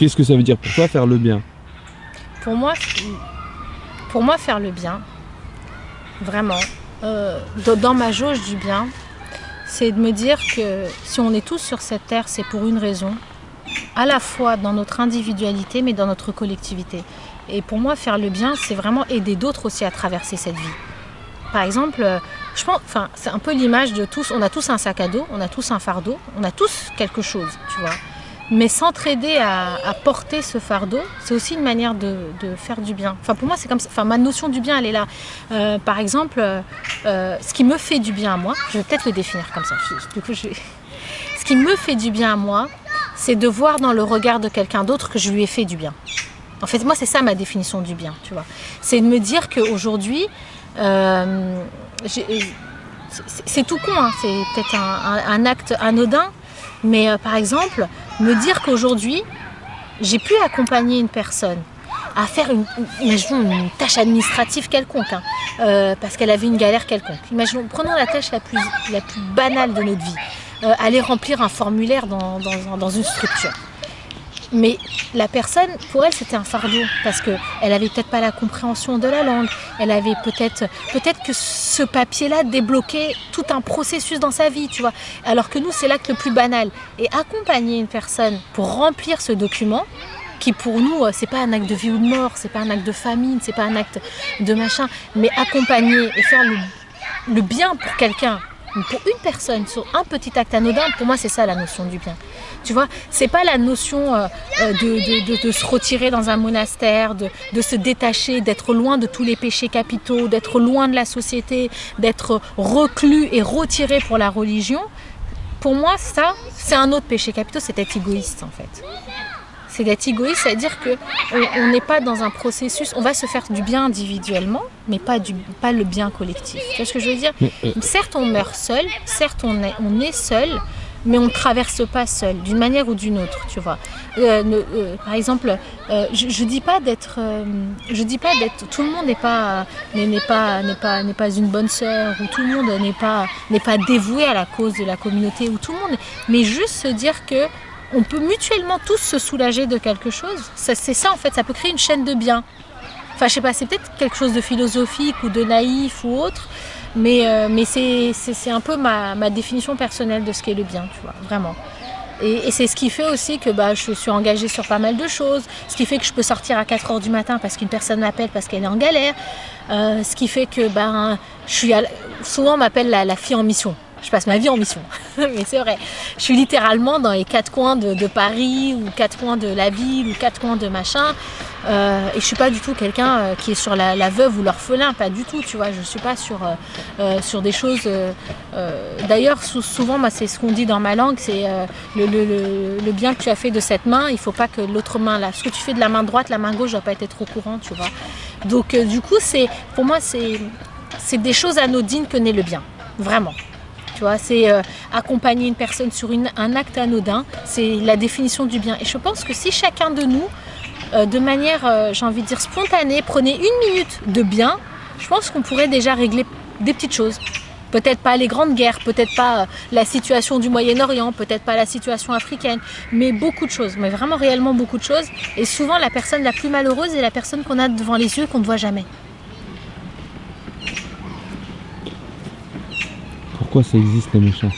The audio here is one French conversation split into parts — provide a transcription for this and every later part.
qu'est-ce que ça veut dire pour toi faire le bien? Pour moi, faire le bien, vraiment, dans ma jauge du bien, c'est de me dire que si on est tous sur cette terre, c'est pour une raison, à la fois dans notre individualité, mais dans notre collectivité. Et pour moi, faire le bien, c'est vraiment aider d'autres aussi à traverser cette vie. Par exemple, je pense, c'est un peu l'image de tous, on a tous un sac à dos, on a tous un fardeau, on a tous quelque chose, tu vois. Mais s'entraider à porter ce fardeau, c'est aussi une manière de faire du bien. Enfin, pour moi, c'est comme ça. Enfin, ma notion du bien, elle est là. Par exemple, ce qui me fait du bien à moi, je vais peut-être le définir comme ça. Ce qui me fait du bien à moi, c'est de voir dans le regard de quelqu'un d'autre que je lui ai fait du bien. En fait, moi, c'est ça ma définition du bien, tu vois. C'est de me dire qu'aujourd'hui, c'est tout con, hein, c'est peut-être un acte anodin, mais par exemple, me dire qu'aujourd'hui, j'ai pu accompagner une personne à faire imaginons une tâche administrative quelconque, hein, parce qu'elle avait une galère quelconque. Imaginons, prenons la tâche la plus banale de notre vie, aller remplir un formulaire dans une structure. Mais la personne, pour elle, c'était un fardeau parce qu'elle avait peut-être pas la compréhension de la langue. Elle avait peut-être que ce papier-là débloquait tout un processus dans sa vie, tu vois. Alors que nous, c'est l'acte le plus banal. Et accompagner une personne pour remplir ce document, qui pour nous, c'est pas un acte de vie ou de mort, c'est pas un acte de famine, c'est pas un acte de machin, mais accompagner et faire le bien pour quelqu'un, pour une personne, sur un petit acte anodin, pour moi, c'est ça la notion du bien. Tu vois, c'est pas la notion de se retirer dans un monastère, de se détacher, d'être loin de tous les péchés capitaux, d'être loin de la société, d'être reclus et retiré pour la religion. Pour moi, ça, c'est un autre péché capitaux, c'est d'être égoïste en fait. C'est d'être égoïste, c'est-à-dire qu'on n'est pas dans un processus, on va se faire du bien individuellement, mais pas le bien collectif. Tu vois ce que je veux dire ? Certes, on meurt seul, certes, on est seul, mais on ne traverse pas seul, d'une manière ou d'une autre, tu vois. Par exemple, je dis pas d'être, tout le monde n'est pas une bonne sœur, ou tout le monde n'est pas dévoué à la cause de la communauté, ou tout le monde, mais juste se dire que on peut mutuellement tous se soulager de quelque chose. C'est ça en fait, ça peut créer une chaîne de bien. Enfin, je sais pas, c'est peut-être quelque chose de philosophique ou de naïf ou autre, mais c'est un peu ma définition personnelle de ce qu'est le bien, tu vois, vraiment. Et c'est ce qui fait aussi que je suis engagée sur pas mal de choses, ce qui fait que je peux sortir à 4h du matin parce qu'une personne m'appelle parce qu'elle est en galère, ce qui fait que souvent on m'appelle la fille en mission. Je passe ma vie en mission, mais c'est vrai. Je suis littéralement dans les 4 coins de Paris, ou 4 coins de la ville, ou 4 coins de machin. Et je suis pas du tout quelqu'un qui est sur la veuve ou l'orphelin, pas du tout, tu vois. Je suis pas sur des choses... D'ailleurs, souvent, c'est ce qu'on dit dans ma langue, c'est le bien que tu as fait de cette main, il faut pas que l'autre main, là, ce que tu fais de la main droite, la main gauche doit pas être au courant, tu vois. Donc, du coup, pour moi, c'est des choses anodines que naît le bien, vraiment. Tu vois, c'est accompagner une personne sur un acte anodin, c'est la définition du bien. Et je pense que si chacun de nous, de manière, j'ai envie de dire spontanée, prenait 1 minute de bien, je pense qu'on pourrait déjà régler des petites choses. Peut-être pas les grandes guerres, peut-être pas la situation du Moyen-Orient, peut-être pas la situation africaine, mais beaucoup de choses, mais vraiment réellement beaucoup de choses. Et souvent, la personne la plus malheureuse est la personne qu'on a devant les yeux qu'on ne voit jamais. Pourquoi ça existe les méchants ?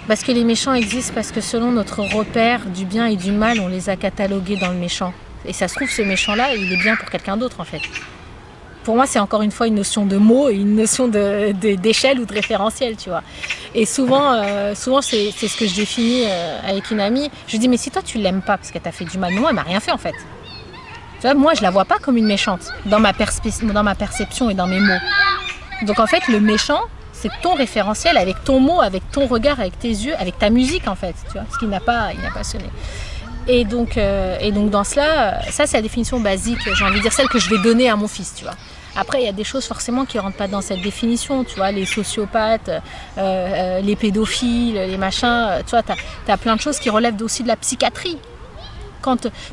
Parce que les méchants existent, parce que selon notre repère du bien et du mal, on les a catalogués dans le méchant. Et ça se trouve, ce méchant-là, il est bien pour quelqu'un d'autre en fait. Pour moi, c'est encore une fois une notion de mot et une notion d'échelle ou de référentiel, tu vois. Et souvent c'est ce que je définis avec une amie. Je lui dis, mais si toi tu l'aimes pas parce qu'elle t'a fait du mal, non, elle m'a rien fait en fait. Tu vois, moi je la vois pas comme une méchante dans ma perception et dans mes mots. Donc en fait, le méchant, c'est ton référentiel avec ton mot, avec ton regard, avec tes yeux, avec ta musique en fait, tu vois, ce qui n'a pas sonné. Et donc dans cela, ça c'est la définition basique, j'ai envie de dire celle que je vais donner à mon fils, tu vois. Après, il y a des choses forcément qui ne rentrent pas dans cette définition, tu vois, les sociopathes, les pédophiles, les machins, tu vois, t'as plein de choses qui relèvent aussi de la psychiatrie.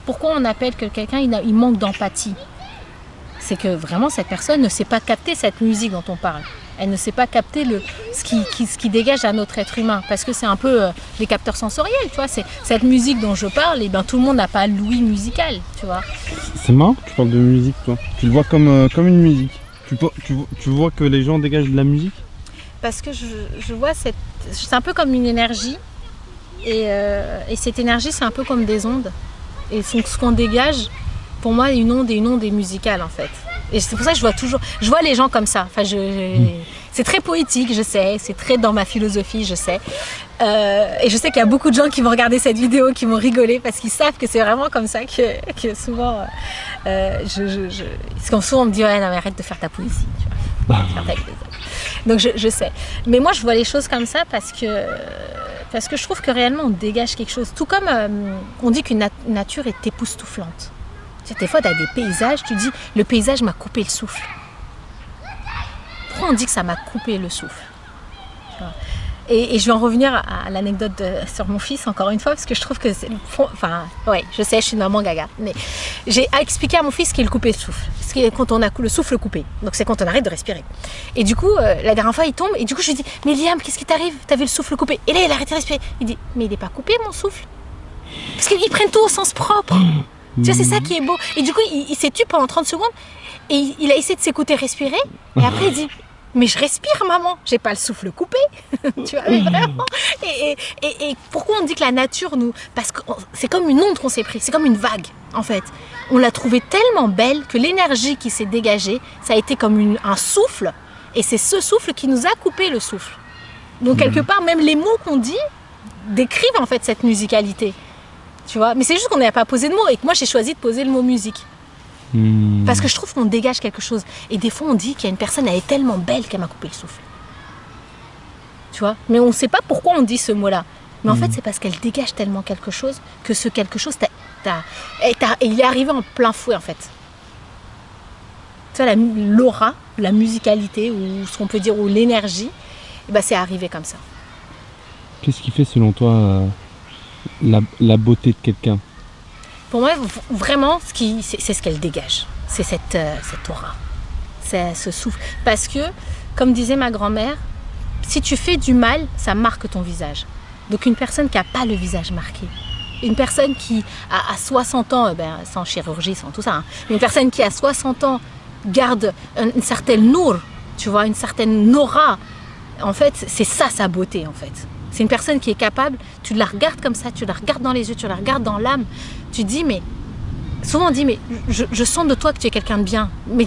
Pourquoi on appelle que quelqu'un il manque d'empathie ? C'est que vraiment cette personne ne sait pas capter cette musique dont on parle. Elle ne sait pas capter ce qui dégage à notre être humain. Parce que c'est un peu des capteurs sensoriels, tu vois. C'est cette musique dont je parle, et ben tout le monde n'a pas l'ouïe musicale, tu vois. C'est marrant que tu parles de musique, toi. Tu le vois comme une musique. Tu vois que les gens dégagent de la musique? Parce que je vois c'est un peu comme une énergie. Et cette énergie, c'est un peu comme des ondes. Et ce qu'on dégage, pour moi, une onde est musicale, en fait. Et c'est pour ça que je vois les gens comme ça. Enfin, c'est très poétique, je sais, c'est très dans ma philosophie, je sais. Et je sais qu'il y a beaucoup de gens qui vont regarder cette vidéo, qui vont rigoler, parce qu'ils savent que c'est vraiment comme ça que souvent, parce qu'on souvent on me dit, ouais, non mais arrête de faire ta poésie, tu vois. Donc je sais. Mais moi, je vois les choses comme ça parce que je trouve que réellement, on dégage quelque chose. Tout comme on dit qu'une nature est époustouflante. Tu sais, des fois, tu as des paysages, tu dis, le paysage m'a coupé le souffle. Pourquoi on dit que ça m'a coupé le souffle? Et je vais en revenir à l'anecdote sur mon fils, encore une fois, parce que je trouve que c'est le fond. Enfin, ouais, je sais, je suis une maman gaga. Mais j'ai expliqué à mon fils qu'il est coupé le souffle. Parce que quand on a le souffle coupé, donc c'est quand on arrête de respirer. Et du coup, la dernière fois, il tombe, et du coup, je lui dis, mais Liam, qu'est-ce qui t'arrive? T'avais le souffle coupé. Et là, il a arrêté de respirer. Il dit, mais il n'est pas coupé, mon souffle. Parce qu'ils prennent tout au sens propre. Tu vois, c'est ça qui est beau. Et du coup, il s'est tué pendant 30 secondes, et il a essayé de s'écouter respirer, et après, il dit, mais je respire, maman, j'ai pas le souffle coupé. Tu vois, mais vraiment. Et pourquoi on dit que la nature nous... Parce que c'est comme une onde qu'on s'est pris, c'est comme une vague, en fait. On l'a trouvée tellement belle que l'énergie qui s'est dégagée, ça a été comme un souffle, et c'est ce souffle qui nous a coupé le souffle. Donc, quelque part, même les mots qu'on dit décrivent, en fait, cette musicalité. Tu vois, mais c'est juste qu'on n'a pas posé de mots, et que moi, j'ai choisi de poser le mot musique. Parce que je trouve qu'on dégage quelque chose. Et des fois, on dit qu'il y a une personne, elle est tellement belle qu'elle m'a coupé le souffle. Tu vois, mais on ne sait pas pourquoi on dit ce mot-là. Mais en fait, c'est parce qu'elle dégage tellement quelque chose que ce quelque chose, il est arrivé en plein fouet, en fait. Tu vois, l'aura, la musicalité, ou ce qu'on peut dire, ou l'énergie, et ben, c'est arrivé comme ça. Qu'est-ce qui fait, selon toi, la beauté de quelqu'un? Pour moi, vraiment, c'est ce qu'elle dégage. C'est cette aura. C'est ce souffle. Parce que, comme disait ma grand-mère, si tu fais du mal, ça marque ton visage. Donc une personne qui n'a pas le visage marqué, une personne qui à 60 ans, sans chirurgie, sans tout ça, hein, une personne qui à 60 ans garde une certaine nour, tu vois, une certaine aura, en fait, c'est ça sa beauté, en fait. C'est une personne qui est capable, tu la regardes comme ça, tu la regardes dans les yeux, tu la regardes dans l'âme, tu dis, mais souvent on dit, mais je sens de toi que tu es quelqu'un de bien, mais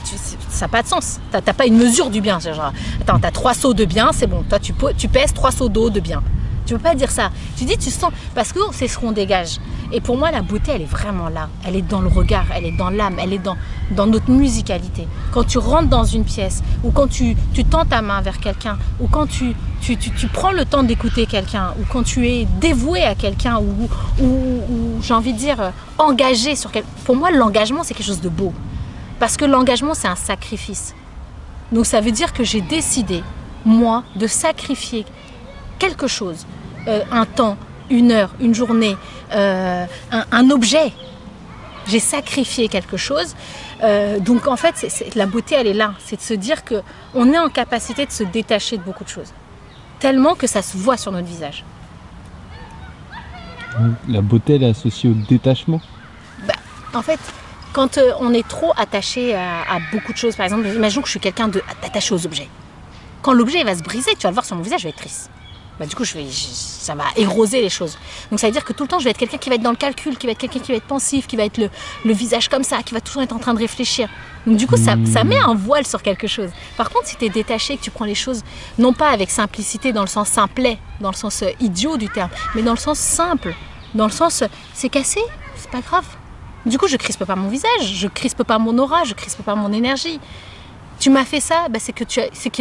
ça n'a pas de sens, t'as pas une mesure du bien, genre, attends, t'as 3 seaux de bien, c'est bon, toi tu pèses 3 seaux d'eau de bien. Tu peux pas dire ça, tu dis, tu sens, parce que c'est ce qu'on dégage. Et pour moi, la beauté, elle est vraiment là, elle est dans le regard, elle est dans l'âme, elle est dans notre musicalité. Quand tu rentres dans une pièce, ou quand tu tends ta main vers quelqu'un, ou quand tu prends le temps d'écouter quelqu'un, ou quand tu es dévoué à quelqu'un, ou j'ai envie de dire engagé sur quelqu'un. Pour moi, l'engagement, c'est quelque chose de beau. Parce que l'engagement, c'est un sacrifice. Donc ça veut dire que j'ai décidé, moi, de sacrifier quelque chose, un temps, une heure, une journée, un objet. J'ai sacrifié quelque chose. Donc en fait, la beauté, elle est là. C'est de se dire qu'on est en capacité de se détacher de beaucoup de choses. Tellement que ça se voit sur notre visage. La beauté, elle est associée au détachement? En fait, quand on est trop attaché à beaucoup de choses, par exemple, imaginons que je suis quelqu'un d'attaché aux objets. Quand l'objet va se briser, tu vas le voir sur mon visage, je vais être triste. Du coup, ça va éroser les choses. Donc ça veut dire que tout le temps, je vais être quelqu'un qui va être dans le calcul, qui va être quelqu'un qui va être pensif, qui va être le visage comme ça, qui va toujours être en train de réfléchir. Donc du coup, ça met un voile sur quelque chose. Par contre, si tu es détaché, que tu prends les choses, non pas avec simplicité dans le sens simplet, dans le sens idiot du terme, mais dans le sens simple, dans le sens c'est cassé, c'est pas grave. Du coup, je crispe pas mon visage, je crispe pas mon aura, je crispe pas mon énergie. Tu m'as fait ça, c'est que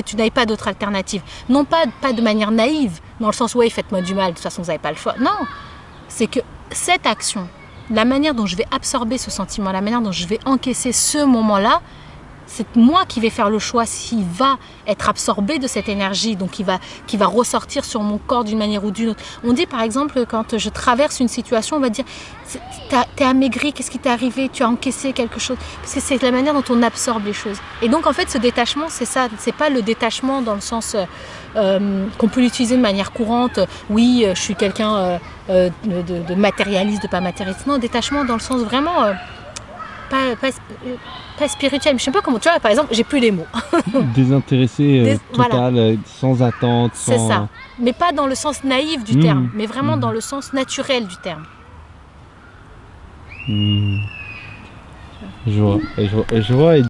tu n'avais pas d'autre alternative. Non pas de manière naïve, dans le sens, ouais, faites-moi du mal, de toute façon, vous n'avez pas le choix. Non, c'est que cette action, la manière dont je vais absorber ce sentiment, la manière dont je vais encaisser ce moment-là, c'est moi qui vais faire le choix s'il va être absorbé de cette énergie, donc qui va ressortir sur mon corps d'une manière ou d'une autre. On dit par exemple, quand je traverse une situation, on va dire t'es amaigri, qu'est-ce qui t'est arrivé, tu as encaissé quelque chose, parce que c'est la manière dont on absorbe les choses. Et donc en fait ce détachement, c'est ça, c'est pas le détachement dans le sens qu'on peut l'utiliser de manière courante, oui je suis quelqu'un de matérialiste, de pas matérialiste, non, détachement dans le sens vraiment pas spirituel, mais je sais pas comment, tu vois, par exemple, j'ai plus les mots. Désintéressé, total, voilà. sans attente, C'est sans... ça, mais pas dans le sens naïf du terme, mais vraiment dans le sens naturel du terme. Je vois, je vois.